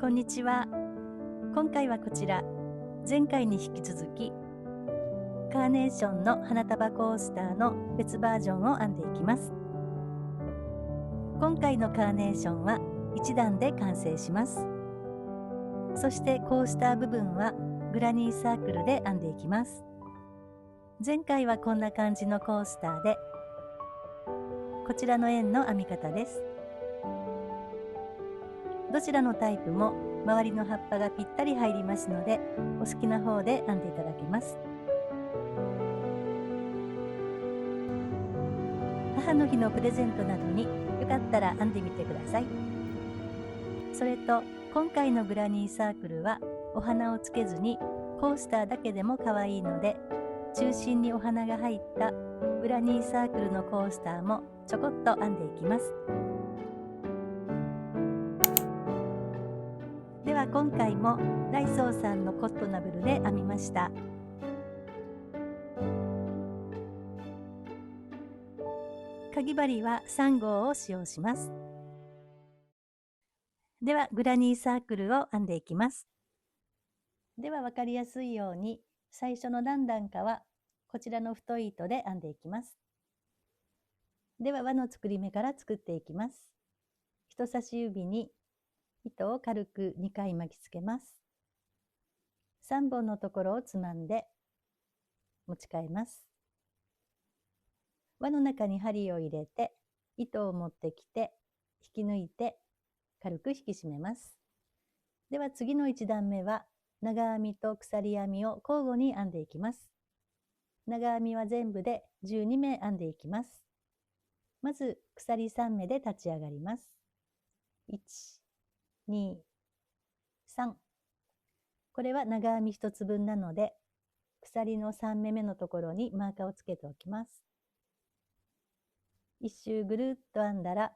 こんにちは。今回はこちら、前回に引き続きカーネーションの花束コースターの別バージョンを編んでいきます。今回のカーネーションは1段で完成します。そしてコースター部分はグラニーサークルで編んでいきます。前回はこんな感じのコースターで、こちらの円の編み方です。どちらのタイプも周りの葉っぱがぴったり入りますので、お好きな方で編んでいただけます。母の日のプレゼントなどによかったら編んでみてください。それと今回のグラニーサークルはお花をつけずにコースターだけでも可愛いので、中心にお花が入ったグラニーサークルのコースターもちょこっと編んでいきます。では今回もダイソーさんのコットナブルで編みました。かぎ針は3号を使用します。ではグラニーサークルを編んでいきます。では分かりやすいように最初の何段かはこちらの太い糸で編んでいきます。では輪の作り目から作っていきます。人差し指に糸を軽く2回巻きつけます。3本のところをつまんで持ち替えます。輪の中に針を入れて糸を持ってきて引き抜いて軽く引き締めます。では次の1段目は長編みと鎖編みを交互に編んでいきます。長編みは全部で12目編んでいきます。まず鎖3目で立ち上がります。1、2、3。これは長編み1つ分なので、鎖の3目目のところにマーカーをつけておきます。1周ぐるっと編んだら、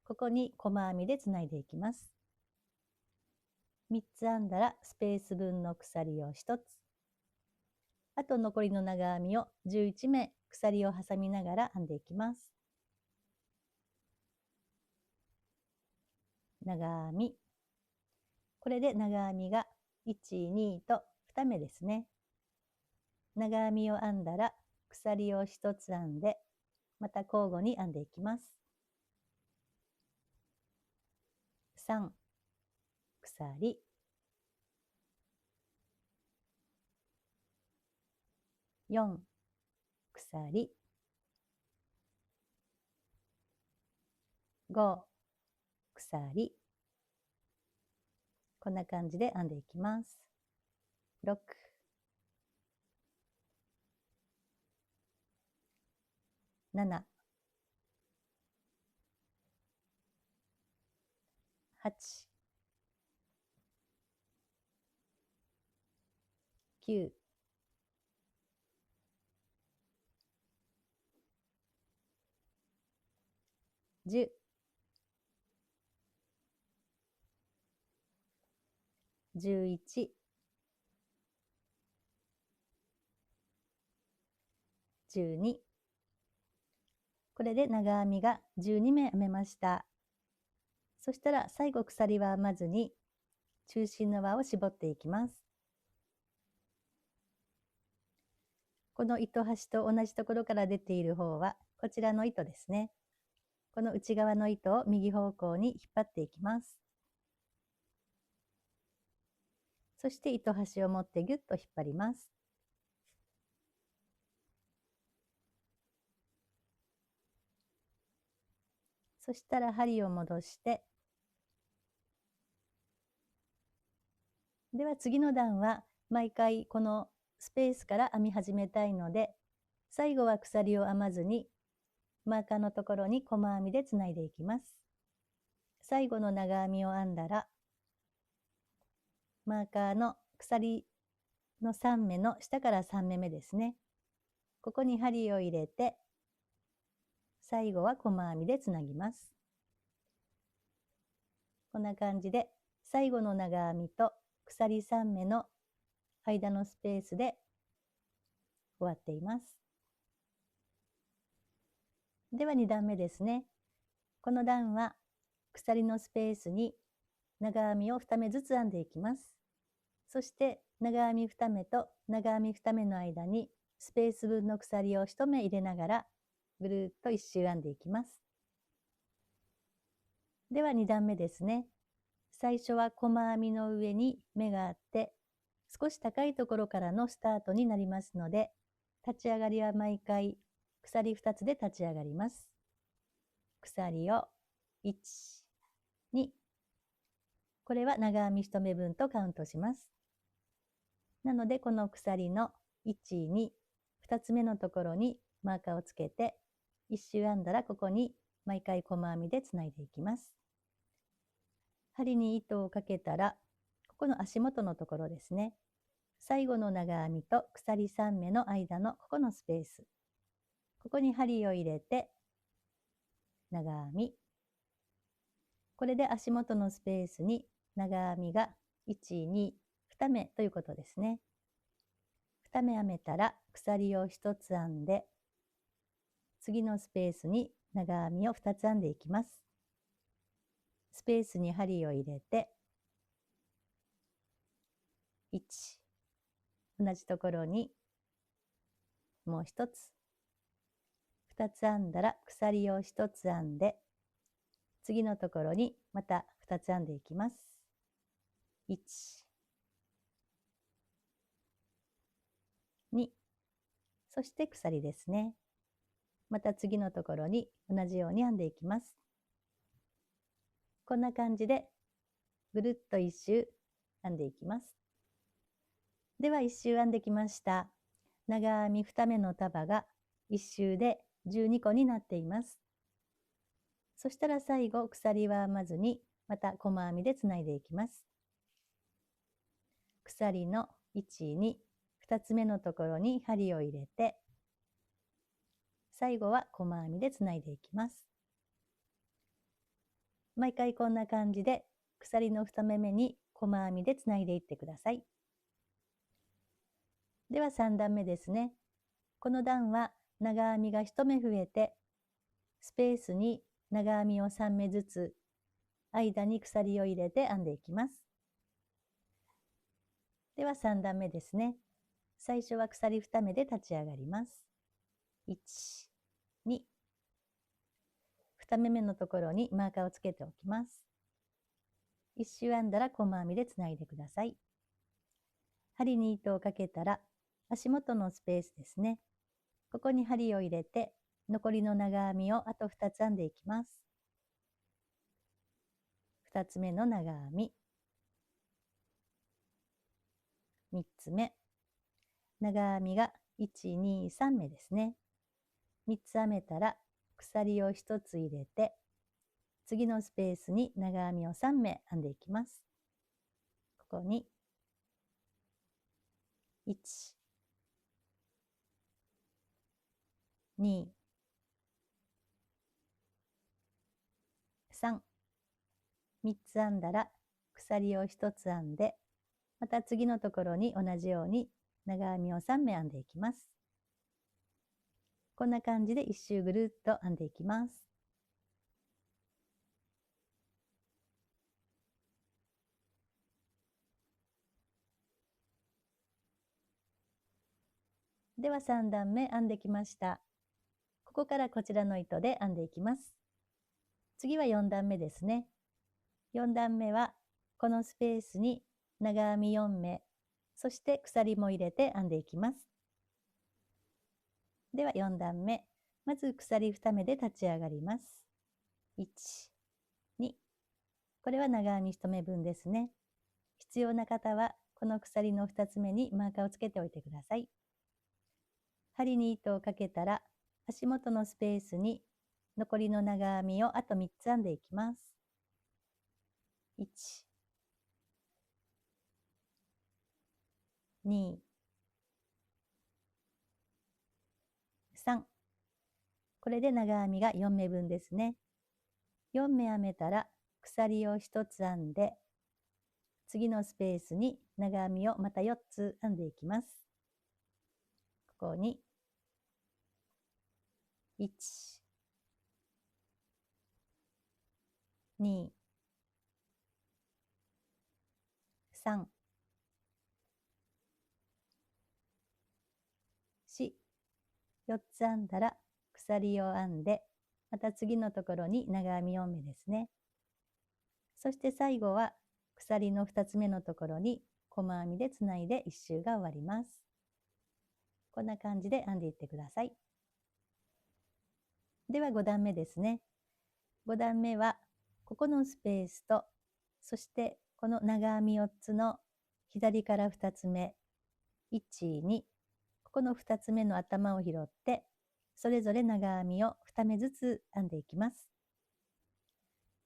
ここに細編みでつないでいきます。3つ編んだらスペース分の鎖を1つ。あと残りの長編みを11目鎖を挟みながら編んでいきます。長編み。これで長編みが1、2と2目ですね。長編みを編んだら鎖を1つ編んで、また交互に編んでいきます。3、鎖。4、鎖。5、鎖。こんな感じで編んでいきます。6、7、8、9、10、11、12。これで長編みが12目編めました。そしたら最後鎖は編まずに中心の輪を絞っていきます。この糸端と同じところから出ている方はこちらの糸ですね。この内側の糸を右方向に引っ張っていきます。そして糸端を持ってギュッと引っ張ります。そしたら針を戻して、では次の段は毎回このスペースから編み始めたいので、最後は鎖を編まずにマーカーのところに細編みでつないでいきます。最後の長編みを編んだら、マーカーの鎖の3目の下から3目目ですね。ここに針を入れて、最後は細編みでつなぎます。こんな感じで最後の長編みと鎖3目の間のスペースで終わっています。では2段目ですね。この段は鎖のスペースに長編みを2目ずつ編んでいきます。そして長編み2目と長編み2目の間にスペース分の鎖を1目入れながらぐるっと1周編んでいきます。では2段目ですね。最初は細編みの上に目があって少し高いところからのスタートになりますので、立ち上がりは毎回鎖2つで立ち上がります。鎖を1、2、これは長編み1目分とカウントします。なのでこの鎖の1、2、2つ目のところにマーカーをつけて1周編んだらここに毎回細編みでつないでいきます。針に糸をかけたらここの足元のところですね。最後の長編みと鎖3目の間のここのスペース。ここに針を入れて長編み。これで足元のスペースに長編みが1、2、2目ということですね。2目編めたら鎖を1つ編んで、次のスペースに長編みを2つ編んでいきます。スペースに針を入れて、1、同じところにもう1つ、2つ編んだら鎖を1つ編んで、次のところにまた2つ編んでいきます。1、2、そして鎖ですね。また次のところに同じように編んでいきます。こんな感じでぐるっと1周編んでいきます。では1周編んできました。長編み2目の束が1周で12個になっています。そしたら最後鎖は編まずにまた細編みでつないでいきます。鎖の1、2、2つ目のところに針を入れて、最後は細編みでつないでいきます。毎回こんな感じで鎖の2目目に細編みでつないでいってください。では3段目ですね。この段は長編みが1目増えて、スペースに長編みを3目ずつ、間に鎖を入れて編んでいきます。では3段目ですね。最初は鎖2目で立ち上がります。1、2、2目目のところにマーカーをつけておきます。1周編んだら細編みでつないでください。針に糸をかけたら足元のスペースですね。ここに針を入れて残りの長編みをあと2つ編んでいきます。2つ目の長編み、3つ目、長編みが1、2、3目ですね。3つ編めたら鎖を1つ入れて、次のスペースに長編みを3目編んでいきます。ここに1、2、3、3つ編んだら鎖を1つ編んで、また次のところに同じように長編みを3目編んでいきます。こんな感じで1周ぐるっと編んでいきます。では3段目編んできました。ここからこちらの糸で編んでいきます。次は4段目ですね。4段目はこのスペースに長編み4目、そして鎖も入れて編んでいきます。では4段目、まず鎖2目で立ち上がります。1、2、これは長編み1目分ですね。必要な方はこの鎖の2つ目にマーカーをつけておいてください。針に糸をかけたら足元のスペースに残りの長編みをあと3つ編んでいきます。1、2、3、これで長編みが4目分ですね。4目編めたら鎖を1つ編んで、次のスペースに長編みをまた4つ編んでいきます。ここに1、2、3、4、4つ編んだら鎖を編んで、また次のところに長編み4目ですね。そして最後は鎖の2つ目のところに細編みでつないで1周が終わります。こんな感じで編んでいってください。では5段目ですね。5段目はここのスペースと、そしてこの長編み4つの左から2つ目、1、2、ここの2つ目の頭を拾って、それぞれ長編みを2目ずつ編んでいきます。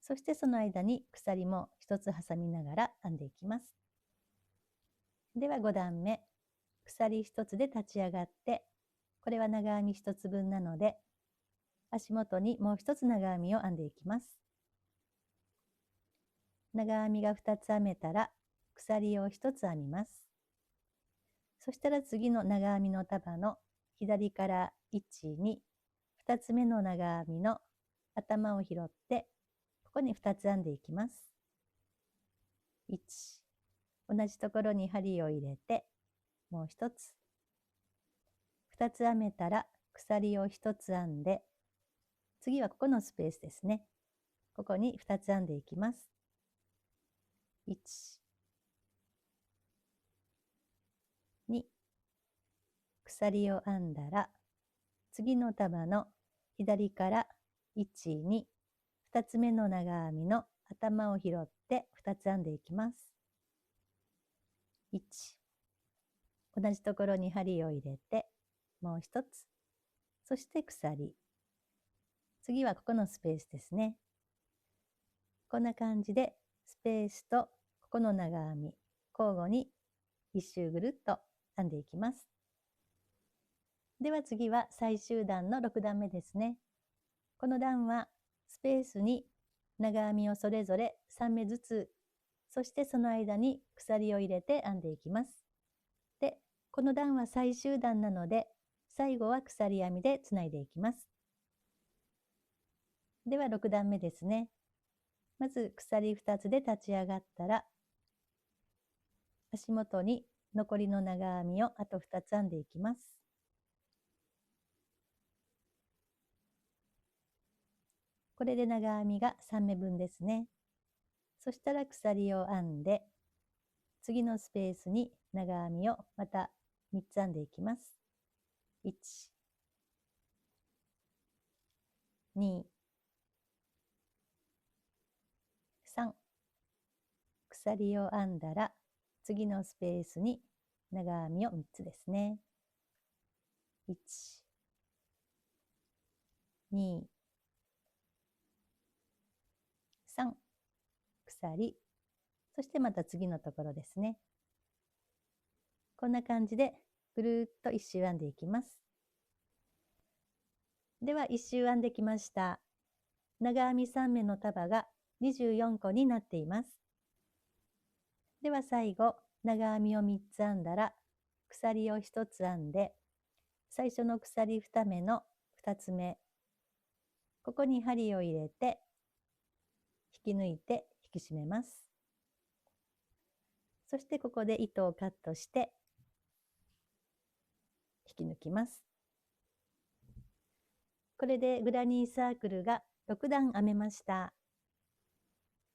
そしてその間に鎖も1つ挟みながら編んでいきます。では5段目、鎖1つで立ち上がって、これは長編み1つ分なので、足元にもう1つ長編みを編んでいきます。長編みが2つ編めたら、鎖を1つ編みます。そしたら次の長編みの束の左から1、2、2つ目の長編みの頭を拾って、ここに2つ編んでいきます。1、同じところに針を入れて、もう1つ。2つ編めたら鎖を1つ編んで、次はここのスペースですね。ここに2つ編んでいきます。1、2、鎖を編んだら、次の束の左から1、2、2つ目の長編みの頭を拾って2つ編んでいきます。1、同じところに針を入れて、もう1つ。そして鎖。次はここのスペースですね。こんな感じでスペースとここの長編み交互に一周ぐるっと編んでいきます。では次は最終段の6段目ですね。この段はスペースに長編みをそれぞれ3目ずつ、そしてその間に鎖を入れて編んでいきます。で、この段は最終段なので、最後は鎖編みでつないでいきます。では6段目ですね。まず鎖2つで立ち上がったら、足元に残りの長編みをあと2つ編んでいきます。これで長編みが3目分ですね。そしたら鎖を編んで、次のスペースに長編みをまた3つ編んでいきます。1、2、3、鎖を編んだら次のスペースに長編みを3つですね。1、2、3、鎖、そしてまた次のところですね。こんな感じでぐるーっと1周編んでいきます。では1周編んできました。長編み3目の束が24個になっています。では最後、長編みを3つ編んだら、鎖を1つ編んで、最初の鎖2目の2つ目、ここに針を入れて、引き抜いて引き締めます。そしてここで糸をカットして、引き抜きます。これでグラニーサークルが6段編めました。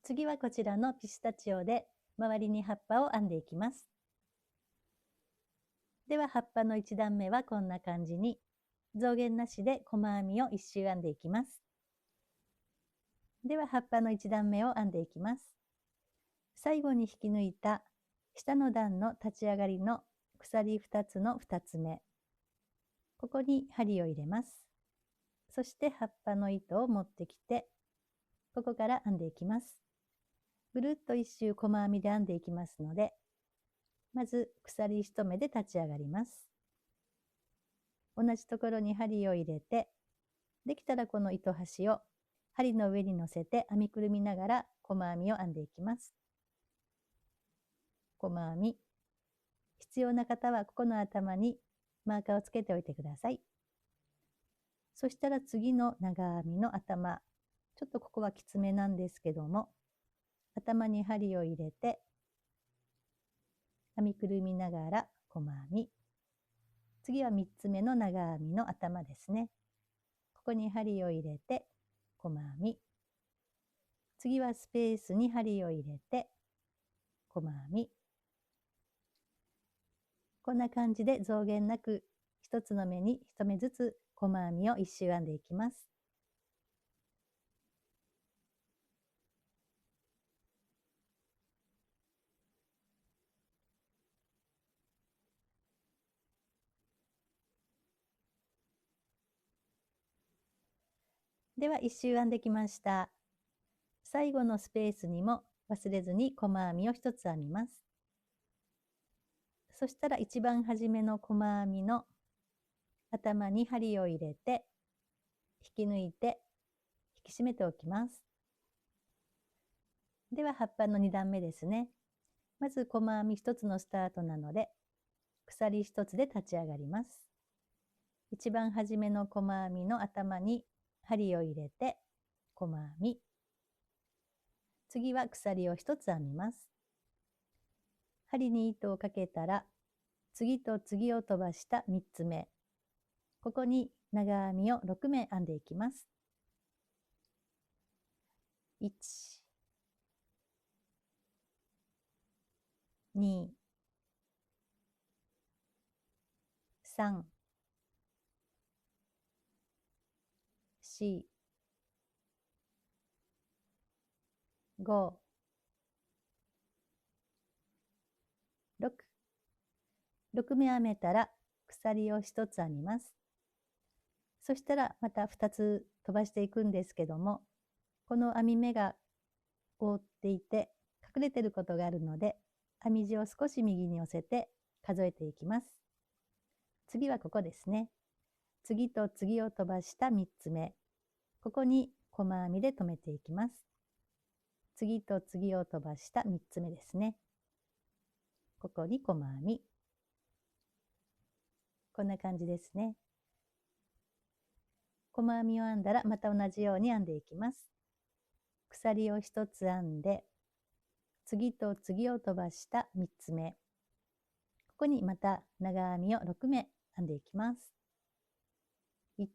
次はこちらのピスタチオで周りに葉っぱを編んでいきます。では葉っぱの1段目はこんな感じに増減なしで細編みを1周編んでいきます。では葉っぱの1段目を編んでいきます。最後に引き抜いた下の段の立ち上がりの鎖2つの2つ目、ここに針を入れます。そして葉っぱの糸を持ってきて、ここから編んでいきます。ぐるっと1周細編みで編んでいきますので、まず鎖1目で立ち上がります。同じところに針を入れて、できたらこの糸端を針の上に乗せて編みくるみながら細編みを編んでいきます。細編み。必要な方はここの頭にマーカーをつけておいてください。そしたら次の長編みの頭、ちょっとここはきつめなんですけども、頭に針を入れて、編みくるみながら細編み。次は3つ目の長編みの頭ですね。ここに針を入れて細編み。次はスペースに針を入れて細編み。こんな感じで増減なく一つの目に一目ずつ細編みを1周編んでいきます。では1周編んできました。最後のスペースにも忘れずに細編みを1つ編みます。そしたら一番初めの細編みの頭に針を入れて引き抜いて引き締めておきます。では葉っぱの2段目ですね。まず細編み1つのスタートなので鎖1つで立ち上がります。一番初めの細編みの頭に針を入れて細編み。次は鎖を1つ編みます。針に糸をかけたら次と次を飛ばした3つ目。ここに長編みを6目編んでいきます。1、2、3、4、5、6。6目編めたら鎖を1つ編みます。そしたらまた2つ飛ばしていくんですけども、この編み目が覆っていて隠れていることがあるので、編み地を少し右に寄せて数えていきます。次はここですね。次と次を飛ばした3つ目。ここに細編みで留めていきます。次と次を飛ばした3つ目ですね。ここに細編み。こんな感じですね。細編みを編んだらまた同じように編んでいきます。鎖を1つ編んで、次と次を飛ばした3つ目。ここにまた長編みを6目編んでいきます。1、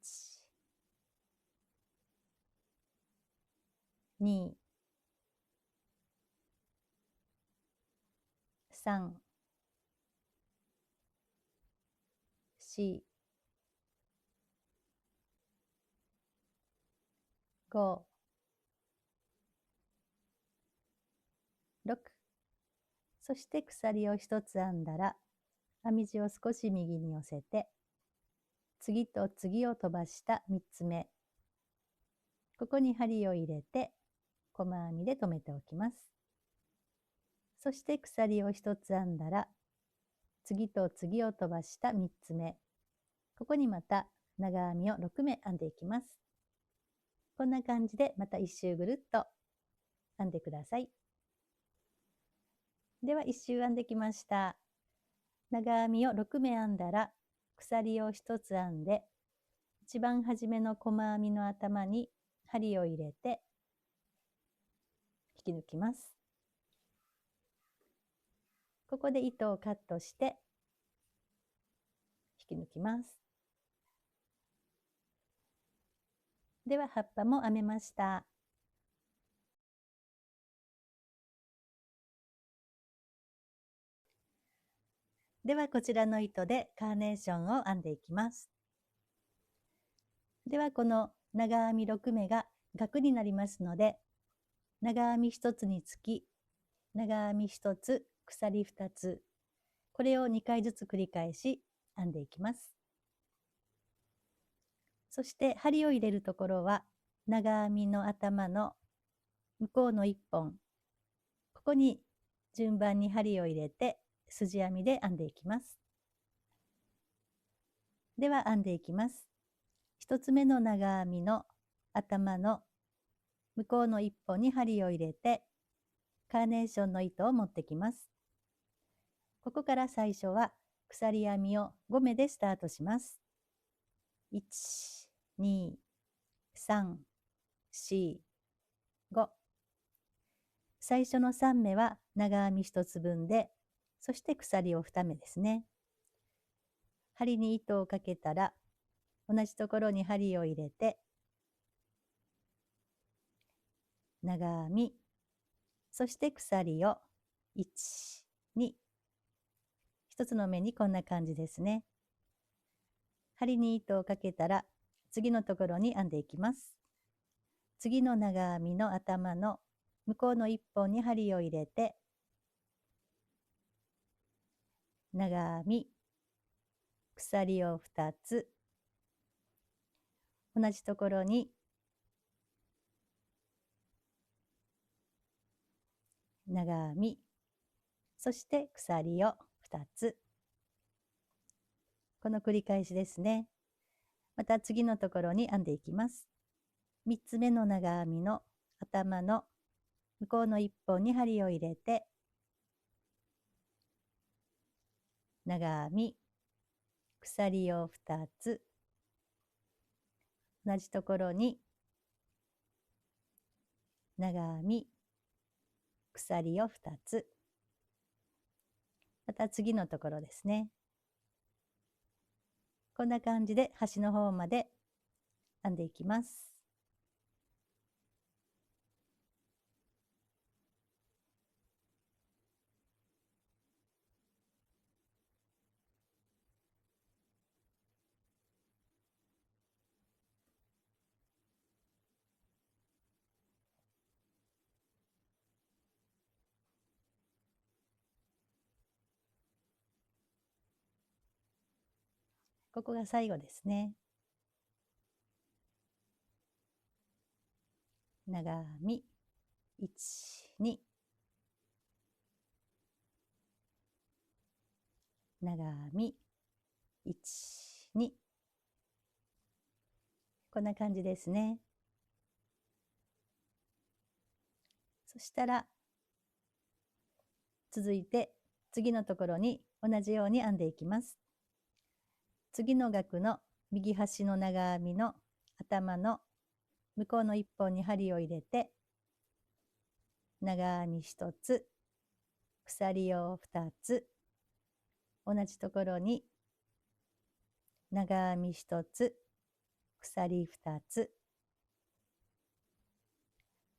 2、3、4、5、6。そして鎖を1つ編んだら、編み地を少し右に寄せて、次と次を飛ばした3つ目。ここに針を入れて、細編みで留めておきます。そして鎖を1つ編んだら、次と次を飛ばした3つ目。ここにまた長編みを6目編んでいきます。こんな感じでまた1周ぐるっと編んでください。では1周編んできました。長編みを6目編んだら鎖を1つ編んで、一番初めの細編みの頭に針を入れて引き抜きます。ここで糸をカットして引き抜きます。では葉っぱも編めました。ではこちらの糸でカーネーションを編んでいきます。ではこの長編み6目が額になりますので、長編み1つにつき長編み1つ、鎖2つ、これを2回ずつ繰り返し編んでいきます。そして針を入れるところは長編みの頭の向こうの1本、ここに順番に針を入れて筋編みで編んでいきます。では編んでいきます。1つ目の長編みの頭の向こうの1本に針を入れてカーネーションの糸を持ってきます。ここから最初は鎖編みを5目でスタートします。1、2、3、4、5。最初の3目は長編み1つ分でそして鎖を2目ですね。針に糸をかけたら、同じところに針を入れて、長編み、そして鎖を1、2、一つの目にこんな感じですね。針に糸をかけたら、次のところに編んでいきます。次の長編みの頭の向こうの1本に針を入れて、長編み、鎖を2つ、同じところに長編み、そして鎖を2つ。この繰り返しですね。また次のところに編んでいきます。3つ目の長編みの頭の向こうの1本に針を入れて、長編み、鎖を2つ、同じところに長編み、鎖を2つ。また次のところですね。こんな感じで端の方まで編んでいきます。ここが最後ですね。長編み、1、2、長編み、1、2、こんな感じですね。そしたら、続いて次のところに同じように編んでいきます。次の額の右端の長編みの頭の向こうの1本に針を入れて、長編み1つ、鎖を2つ、同じところに長編み1つ、鎖2つ、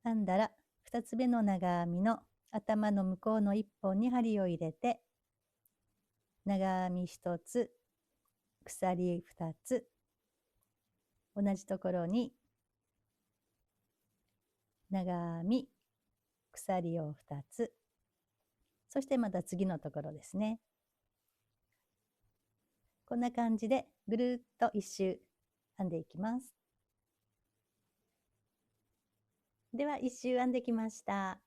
編んだら2つ目の長編みの頭の向こうの1本に針を入れて、長編み1つ、鎖2つ、同じところに長編み、鎖を2つ、そしてまた次のところですね。こんな感じでぐるっと一周編んでいきます。では一周編んできました。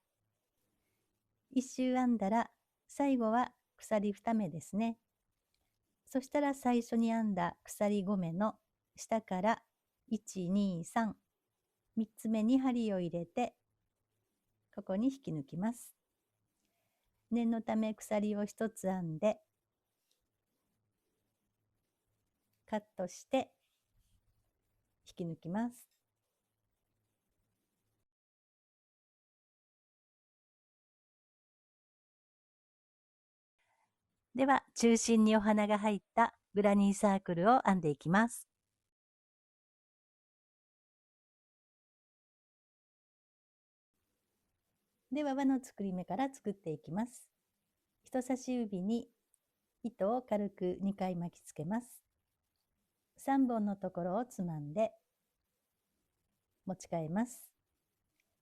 一周編んだら最後は鎖2目ですね。そしたら最初に編んだ鎖5目の下から1、2、3、3つ目に針を入れて、ここに引き抜きます。念のため鎖を1つ編んで、カットして引き抜きます。では中心にお花が入ったグラニーサークルを編んでいきます。では輪の作り目から作っていきます。人差し指に糸を軽く2回巻きつけます。3本のところをつまんで持ち替えます。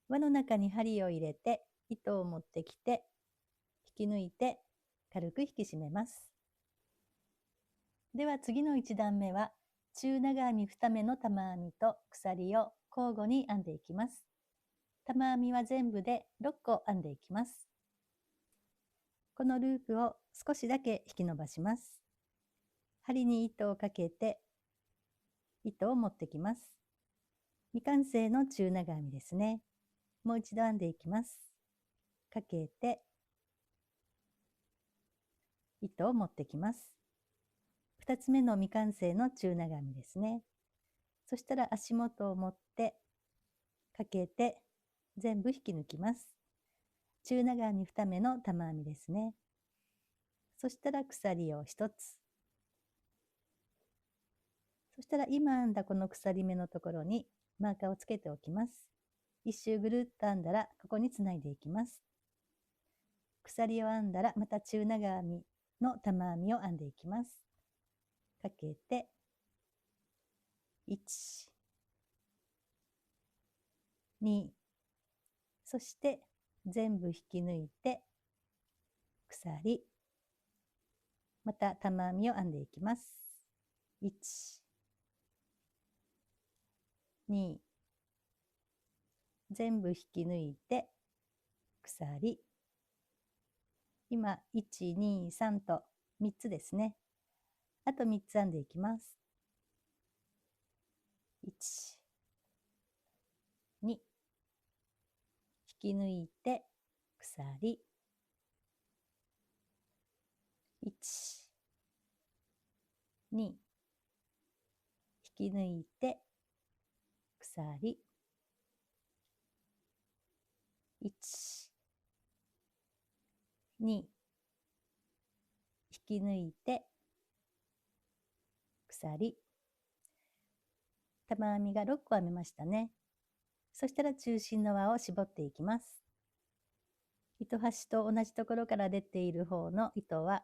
輪の中に針を入れて糸を持ってきて引き抜いて軽く引き締めます。では次の1段目は中長編み2目の玉編みと鎖を交互に編んでいきます。玉編みは全部で6個編んでいきます。このループを少しだけ引き伸ばします。針に糸をかけて糸を持ってきます。未完成の中長編みですね。もう一度編んでいきます。かけて糸を持ってきます。2つ目の未完成の中長編みですね。そしたら足元を持ってかけて全部引き抜きます。中長編み2目の玉編みですね。そしたら鎖を1つ。そしたら今編んだこの鎖目のところにマーカーをつけておきます。一周ぐるっと編んだらここにつないでいきます。鎖を編んだらまた中長編みの玉編みを編んでいきます。かけて1、2、そして全部引き抜いて鎖、また玉編みを編んでいきます。1、2、全部引き抜いて鎖、今1、2、3と3つですね。あと3つ編んでいきます。1、2、引き抜いて鎖、1、2、引き抜いて鎖、1、2、引き抜いて鎖、玉編みが6個編めましたね。そしたら中心の輪を絞っていきます。糸端と同じところから出ている方の糸は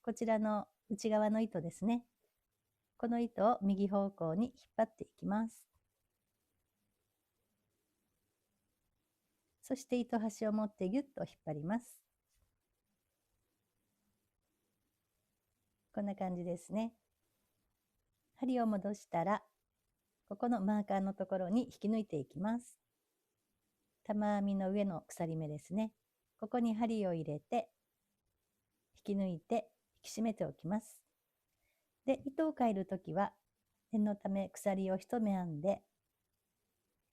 こちらの内側の糸ですね。この糸を右方向に引っ張っていきます。そして糸端を持ってギュッと引っ張ります。こんな感じですね。針を戻したらここのマーカーのところに引き抜いていきます。玉編みの上の鎖目ですね。ここに針を入れて引き抜いて引き締めておきます。で、糸を変えるときは念のため鎖を1目編んで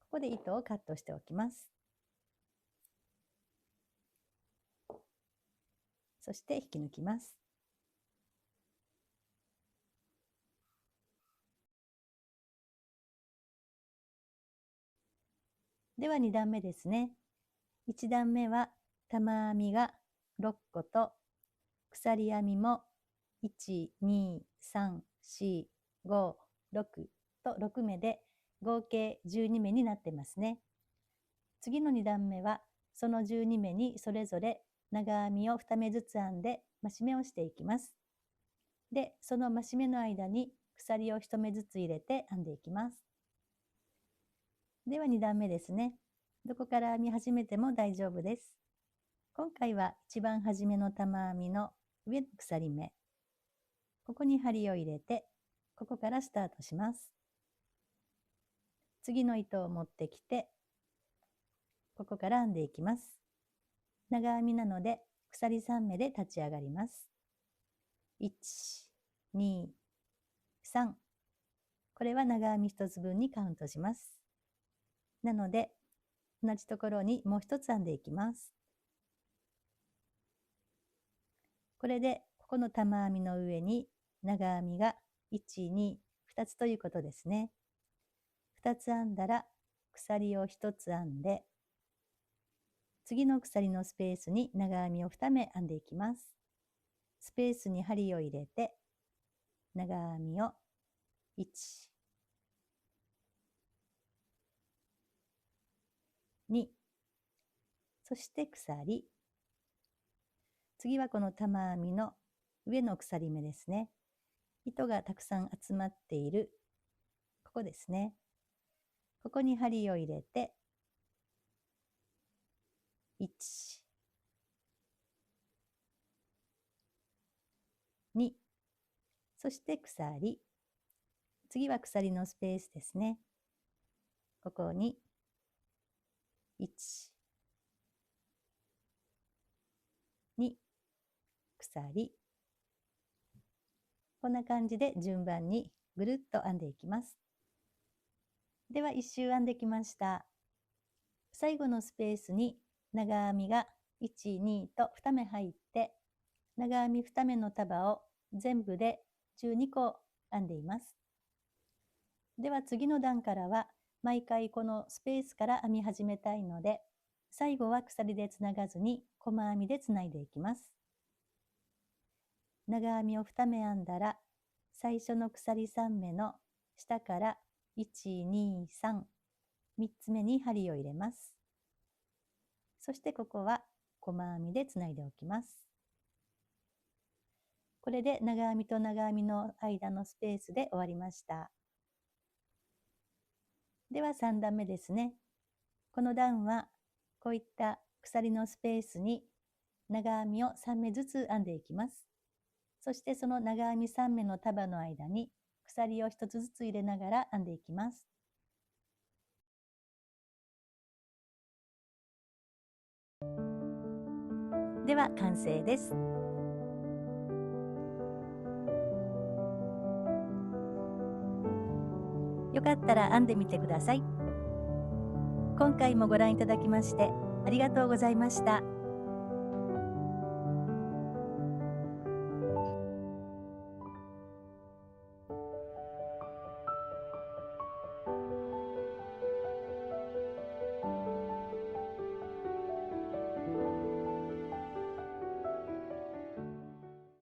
ここで糸をカットしておきます。そして引き抜きます。では2段目ですね。1段目は玉編みが6個と鎖編みも1、2、3、4、5、6と6目で合計12目になってますね。次の2段目はその12目にそれぞれ長編みを2目ずつ編んで増し目をしていきます。で、その増し目の間に鎖を1目ずつ入れて編んでいきます。では2段目ですね。どこから編み始めても大丈夫です。今回は一番初めの玉編みの上の鎖目、ここに針を入れて、ここからスタートします。次の糸を持ってきて、ここから編んでいきます。長編みなので鎖3目で立ち上がります。1、2、3。これは長編み1つ分にカウントします。なので、同じところにもう1つ編んでいきます。これで、ここの玉編みの上に長編みが1、2、2つということですね。2つ編んだら、鎖を1つ編んで、次の鎖のスペースに長編みを2目編んでいきます。スペースに針を入れて、長編みを1、2、そして鎖。次はこの玉編みの上の鎖目ですね。糸がたくさん集まっている、ここですね。ここに針を入れて、1、2、そして鎖。次は鎖のスペースですね。ここに1、2、鎖。こんな感じで順番にぐるっと編んでいきます。では1周編んできました。最後のスペースに長編みが1、2と2目入って、長編み2目の束を全部で12個編んでいます。では次の段からは毎回このスペースから編み始めたいので、最後は鎖でつながずに細編みでつないでいきます。長編みを2目編んだら、最初の鎖3目の下から1、2、3、3つ目に針を入れます。そしてここは細編みでつないでおきます。これで長編みと長編みの間のスペースで終わりました。では3段目ですね。この段はこういった鎖のスペースに長編みを3目ずつ編んでいきます。そしてその長編み3目の束の間に鎖を1つずつ入れながら編んでいきます。では完成です。よかったら編んでみてください。今回もご覧いただきましてありがとうございました。